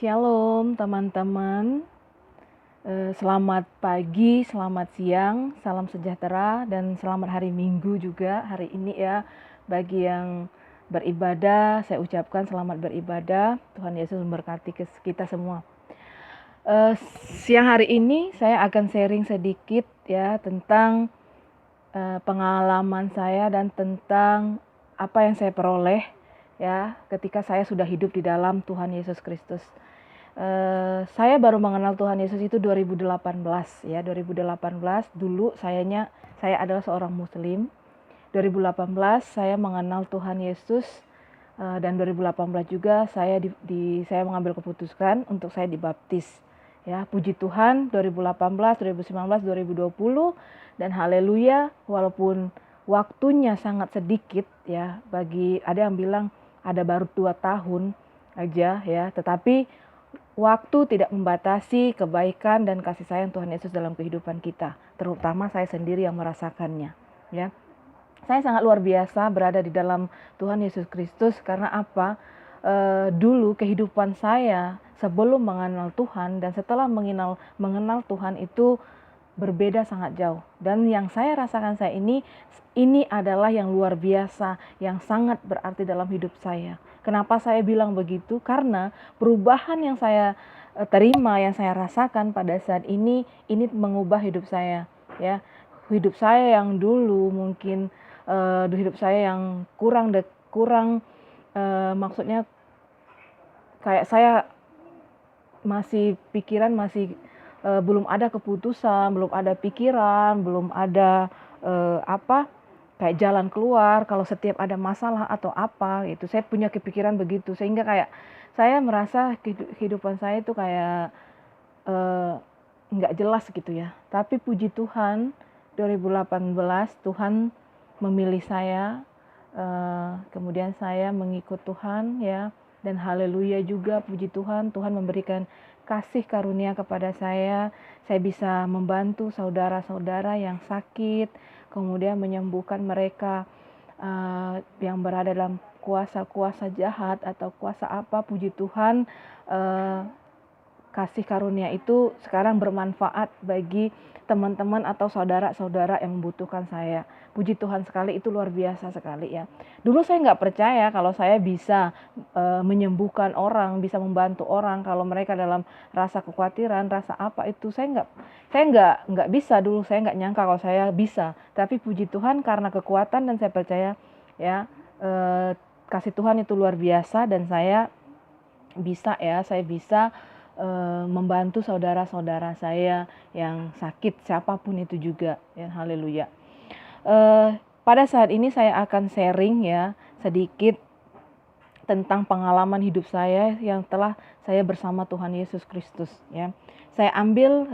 Shalom teman-teman. Selamat pagi, selamat siang, salam sejahtera dan selamat hari Minggu juga hari ini ya. Bagi yang beribadah, saya ucapkan selamat beribadah. Tuhan Yesus memberkati kita semua. Siang hari ini saya akan sharing sedikit ya tentang pengalaman saya dan tentang apa yang saya peroleh ya ketika saya sudah hidup di dalam Tuhan Yesus Kristus. Saya baru mengenal Tuhan Yesus itu 2018 ya. 2018 dulu saya adalah seorang muslim. 2018 saya mengenal Tuhan Yesus, dan 2018 juga saya mengambil keputusan untuk saya dibaptis. Ya, puji Tuhan 2018, 2019, 2020 dan haleluya, walaupun waktunya sangat sedikit ya, bagi ada yang bilang ada baru 2 tahun aja ya, tetapi waktu tidak membatasi kebaikan dan kasih sayang Tuhan Yesus dalam kehidupan kita, terutama saya sendiri yang merasakannya. Ya, saya sangat luar biasa berada di dalam Tuhan Yesus Kristus karena apa? Dulu kehidupan saya sebelum mengenal Tuhan dan setelah mengenal Tuhan itu berbeda sangat jauh. Dan yang saya rasakan ini adalah yang luar biasa, yang sangat berarti dalam hidup saya. Kenapa saya bilang begitu? Karena perubahan yang saya terima, yang saya rasakan pada saat ini mengubah hidup saya. Ya, hidup saya yang dulu mungkin hidup saya yang maksudnya kayak saya masih pikiran belum ada keputusan, belum ada pikiran, belum ada kayak jalan keluar kalau setiap ada masalah atau apa gitu. Saya punya kepikiran begitu sehingga kayak saya merasa kehidupan saya itu kayak nggak jelas gitu ya. Tapi puji Tuhan 2018 Tuhan memilih saya, kemudian saya mengikut Tuhan ya, dan haleluya juga puji Tuhan, Tuhan memberikan kasih karunia kepada saya bisa membantu saudara-saudara yang sakit, kemudian menyembuhkan mereka yang berada dalam kuasa-kuasa jahat atau kuasa apa, puji Tuhan, kasih karunia itu sekarang bermanfaat bagi teman-teman atau saudara-saudara yang membutuhkan saya. Puji Tuhan sekali, itu luar biasa sekali ya. Dulu saya nggak percaya kalau saya bisa menyembuhkan orang, bisa membantu orang kalau mereka dalam rasa kekhawatiran, rasa apa itu saya nggak bisa dulu, saya nggak nyangka kalau saya bisa. Tapi puji Tuhan karena kekuatan dan saya percaya ya, kasih Tuhan itu luar biasa dan saya bisa membantu saudara-saudara saya yang sakit, siapapun itu juga ya, haleluya. Pada saat ini saya akan sharing ya sedikit tentang pengalaman hidup saya yang telah saya bersama Tuhan Yesus Kristus ya. Saya ambil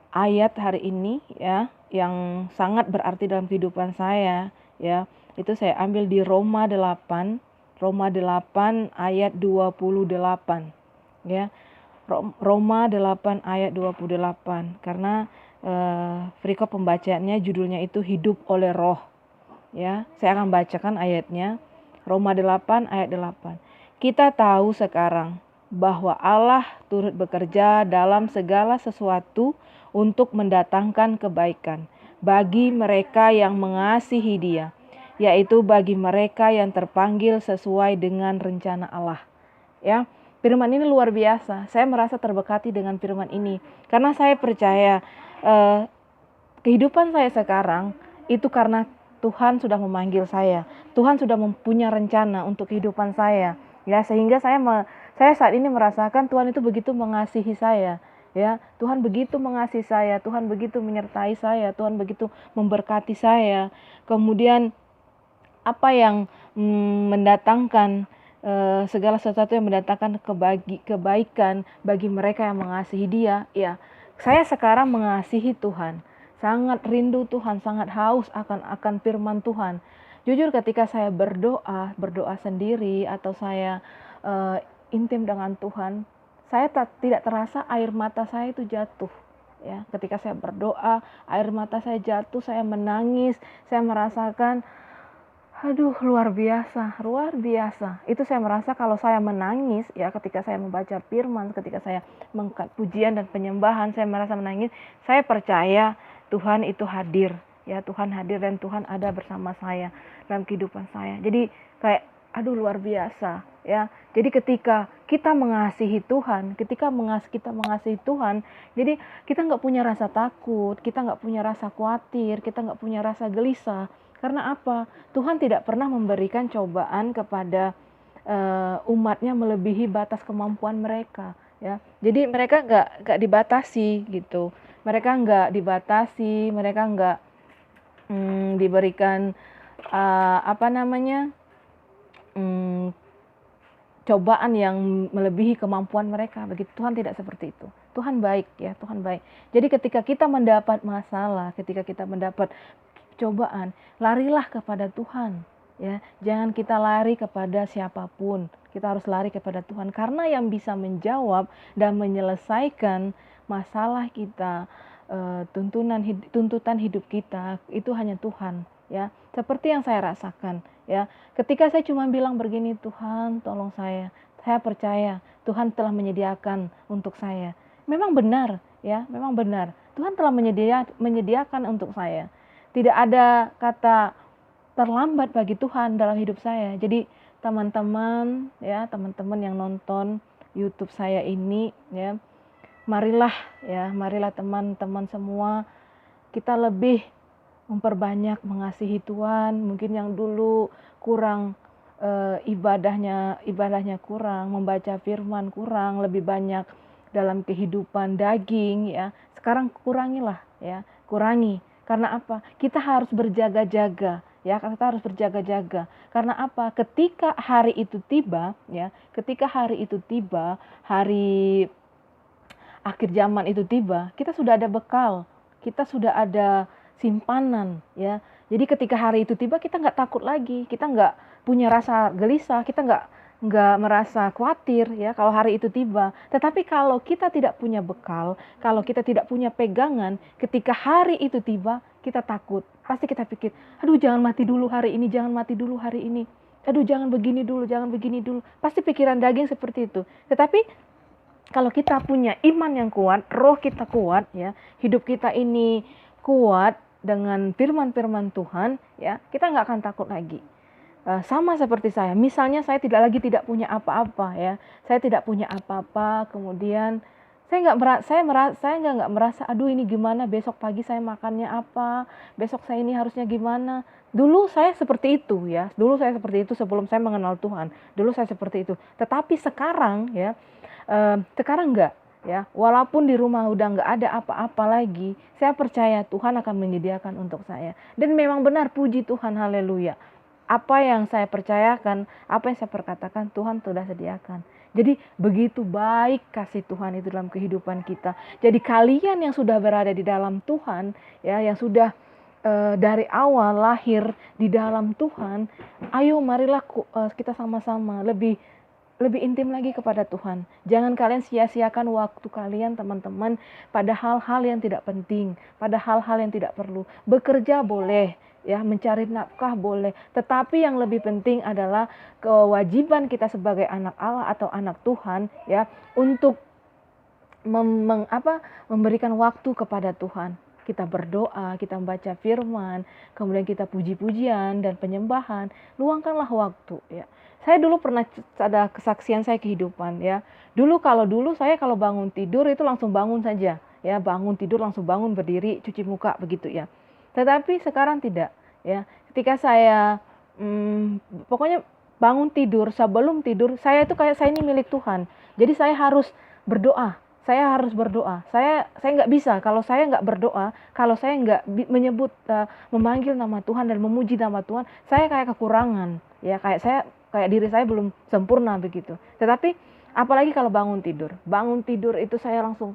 ayat hari ini ya yang sangat berarti dalam kehidupan saya ya. Itu saya ambil di Roma 8 ayat 28 ya. Roma 8 ayat 28 karena perikop pembacaannya judulnya itu hidup oleh roh ya. Saya akan bacakan ayatnya. Roma 8 ayat 8. Kita tahu sekarang bahwa Allah turut bekerja dalam segala sesuatu untuk mendatangkan kebaikan bagi mereka yang mengasihi Dia, yaitu bagi mereka yang terpanggil sesuai dengan rencana Allah. Ya, firman ini luar biasa. Saya merasa terberkati dengan firman ini karena saya percaya kehidupan saya sekarang itu karena Tuhan sudah memanggil saya. Tuhan sudah mempunyai rencana untuk kehidupan saya. Ya, sehingga saya saat ini merasakan Tuhan itu begitu mengasihi saya. Ya, Tuhan begitu mengasihi saya, Tuhan begitu menyertai saya, Tuhan begitu memberkati saya. Kemudian apa yang mendatangkan segala sesuatu yang mendatangkan kebaikan bagi mereka yang mengasihi Dia. Ya, saya sekarang mengasihi Tuhan, sangat rindu Tuhan, sangat haus akan firman Tuhan. Jujur ketika saya berdoa sendiri atau saya intim dengan Tuhan, saya tidak terasa air mata saya itu jatuh. Ya, ketika saya berdoa, air mata saya jatuh, saya menangis, saya merasakan Aduh, luar biasa, luar biasa. Itu saya merasa kalau saya menangis ya ketika saya membaca firman, ketika saya mengangkat pujian dan penyembahan, saya merasa menangis. Saya percaya Tuhan itu hadir, ya Tuhan hadir dan Tuhan ada bersama saya dalam kehidupan saya. Jadi kayak aduh luar biasa ya. Jadi ketika kita mengasihi Tuhan, kita mengasihi Tuhan, jadi kita nggak punya rasa takut, kita nggak punya rasa khawatir, kita nggak punya rasa gelisah. Karena apa? Tuhan tidak pernah memberikan cobaan kepada umatnya melebihi batas kemampuan mereka, ya. Jadi mereka nggak dibatasi gitu. Mereka nggak dibatasi, mereka nggak diberikan apa namanya cobaan yang melebihi kemampuan mereka. Begitu Tuhan tidak seperti itu. Tuhan baik ya, Tuhan baik. Jadi ketika kita mendapat masalah, ketika kita mendapat cobaan, larilah kepada Tuhan ya. Jangan kita lari kepada siapapun. Kita harus lari kepada Tuhan karena yang bisa menjawab dan menyelesaikan masalah kita, tuntutan hidup kita itu hanya Tuhan ya. Seperti yang saya rasakan ya. Ketika saya cuma bilang begini, Tuhan tolong saya percaya Tuhan telah menyediakan untuk saya. Memang benar ya, memang benar. Tuhan telah menyediakan untuk saya. Tidak ada kata terlambat bagi Tuhan dalam hidup saya. Jadi teman-teman ya, teman-teman yang nonton YouTube saya ini ya, marilah teman-teman semua kita lebih memperbanyak mengasihi Tuhan. Mungkin yang dulu kurang ibadahnya kurang, membaca firman kurang, lebih banyak dalam kehidupan daging ya. Sekarang kurangilah ya, kurangi. Karena apa? Kita harus berjaga-jaga ya, kita harus berjaga-jaga. Karena apa? Ketika hari itu tiba ya, hari akhir zaman itu tiba, kita sudah ada bekal, kita sudah ada simpanan ya. Jadi ketika hari itu tiba kita nggak takut lagi, kita nggak punya rasa gelisah, kita nggak merasa khawatir ya kalau hari itu tiba. Tetapi kalau kita tidak punya bekal, kalau kita tidak punya pegangan, ketika hari itu tiba, kita takut. Pasti kita pikir, aduh jangan mati dulu hari ini, jangan mati dulu hari ini. Aduh jangan begini dulu, jangan begini dulu. Pasti pikiran daging seperti itu. Tetapi kalau kita punya iman yang kuat, roh kita kuat ya, hidup kita ini kuat dengan firman-firman Tuhan ya, kita nggak akan takut lagi. Sama seperti saya, misalnya saya tidak punya apa-apa ya, saya tidak punya apa-apa, kemudian saya nggak merasa, aduh ini gimana, besok pagi saya makannya apa, besok saya ini harusnya gimana. Dulu saya seperti itu ya, sebelum saya mengenal Tuhan, dulu saya seperti itu. Tetapi sekarang ya, sekarang enggak ya, walaupun di rumah udah nggak ada apa-apa lagi, saya percaya Tuhan akan menyediakan untuk saya. Dan memang benar, puji Tuhan, haleluya. Apa yang saya percayakan, apa yang saya perkatakan, Tuhan sudah sediakan. Jadi begitu baik kasih Tuhan itu dalam kehidupan kita. Jadi kalian yang sudah berada di dalam Tuhan, ya, yang sudah dari awal lahir di dalam Tuhan, ayo marilah kita sama-sama lebih intim lagi kepada Tuhan. Jangan kalian sia-siakan waktu kalian, teman-teman, pada hal-hal yang tidak penting, pada hal-hal yang tidak perlu. Bekerja boleh, ya, mencari nafkah boleh, tetapi yang lebih penting adalah kewajiban kita sebagai anak Allah atau anak Tuhan ya, untuk memberikan waktu kepada Tuhan. Kita berdoa, kita membaca firman, kemudian kita puji-pujian dan penyembahan. Luangkanlah waktu ya. Saya dulu pernah ada kesaksian saya kehidupan ya. Dulu saya kalau bangun tidur itu langsung bangun saja ya, bangun tidur langsung bangun, berdiri, cuci muka begitu ya. Tetapi sekarang tidak ya. Ketika saya pokoknya bangun tidur, sebelum tidur saya itu kayak saya ini milik Tuhan. Jadi saya harus berdoa. Saya nggak bisa kalau saya nggak berdoa, kalau saya nggak menyebut, memanggil nama Tuhan dan memuji nama Tuhan, saya kayak kekurangan ya, kayak diri saya belum sempurna begitu. Tetapi apalagi kalau bangun tidur itu saya langsung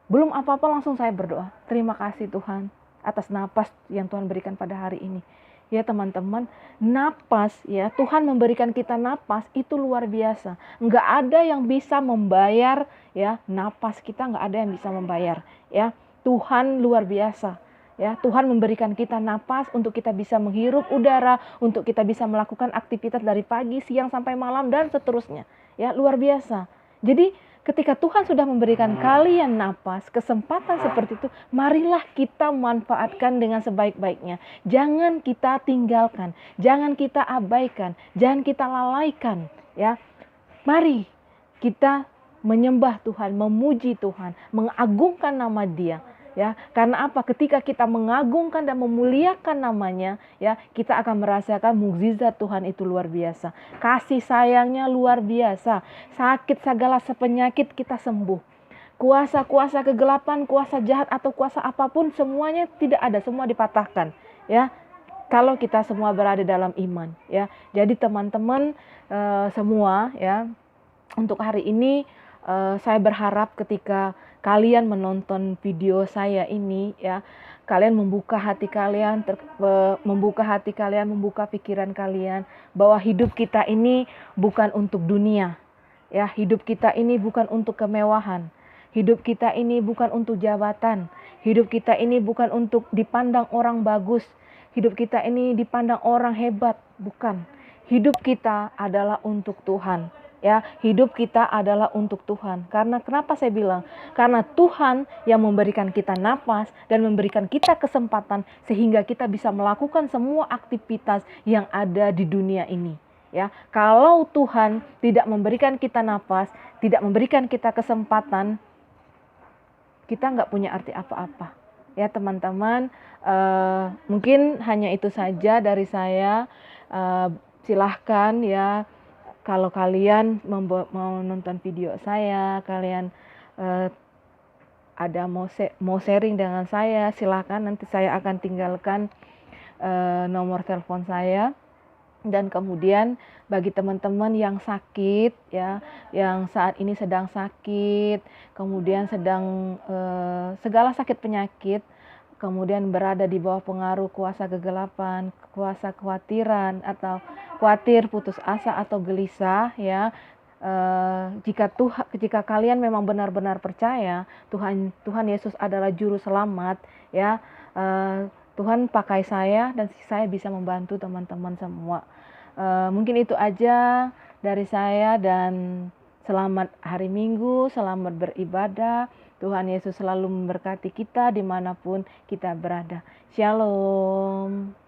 belum apa-apa langsung saya berdoa. Terima kasih Tuhan atas napas yang Tuhan berikan pada hari ini. Ya teman-teman, napas ya, Tuhan memberikan kita napas itu luar biasa. Nggak ada yang bisa membayar ya, napas kita nggak ada yang bisa membayar ya. Tuhan luar biasa Ya, Tuhan memberikan kita napas untuk kita bisa menghirup udara, untuk kita bisa melakukan aktivitas dari pagi, siang sampai malam dan seterusnya. Ya, luar biasa. Jadi ketika Tuhan sudah memberikan kalian napas, kesempatan seperti itu, marilah kita manfaatkan dengan sebaik-baiknya. Jangan kita tinggalkan, jangan kita abaikan, jangan kita lalaikan, ya. Mari kita menyembah Tuhan, memuji Tuhan, mengagungkan nama Dia. Ya, karena apa? Ketika kita mengagungkan dan memuliakan namanya, ya, kita akan merasakan mukjizat Tuhan itu luar biasa. Kasih sayangnya luar biasa. Sakit segala penyakit kita sembuh. Kuasa-kuasa kegelapan, kuasa jahat atau kuasa apapun semuanya tidak ada, semua dipatahkan, ya. Kalau kita semua berada dalam iman, ya. Jadi teman-teman semua, ya, untuk hari ini saya berharap ketika kalian menonton video saya ini, ya, kalian membuka hati kalian, membuka pikiran kalian bahwa hidup kita ini bukan untuk dunia, ya, hidup kita ini bukan untuk kemewahan, hidup kita ini bukan untuk jabatan, hidup kita ini bukan untuk dipandang orang bagus, hidup kita ini dipandang orang hebat, bukan. Hidup kita adalah untuk Tuhan. Ya, hidup kita adalah untuk Tuhan. Karena kenapa saya bilang? Karena Tuhan yang memberikan kita napas dan memberikan kita kesempatan sehingga kita bisa melakukan semua aktivitas yang ada di dunia ini. Ya, kalau Tuhan tidak memberikan kita napas, tidak memberikan kita kesempatan, kita nggak punya arti apa-apa. Ya teman-teman, mungkin hanya itu saja dari saya. Silahkan ya. Kalau kalian mau nonton video saya, kalian ada mau sharing dengan saya, silahkan. Nanti saya akan tinggalkan nomor telepon saya. Dan kemudian bagi teman-teman yang sakit, ya, yang saat ini sedang sakit, kemudian sedang segala sakit penyakit, kemudian berada di bawah pengaruh kuasa kegelapan, kuasa kekhawatiran atau khawatir, putus asa atau gelisah, ya. Jika kalian memang benar-benar percaya Tuhan Yesus adalah juru selamat, ya, Tuhan pakai saya dan saya bisa membantu teman-teman semua. Mungkin itu aja dari saya dan selamat hari Minggu, selamat beribadah. Tuhan Yesus selalu memberkati kita dimanapun kita berada. Shalom.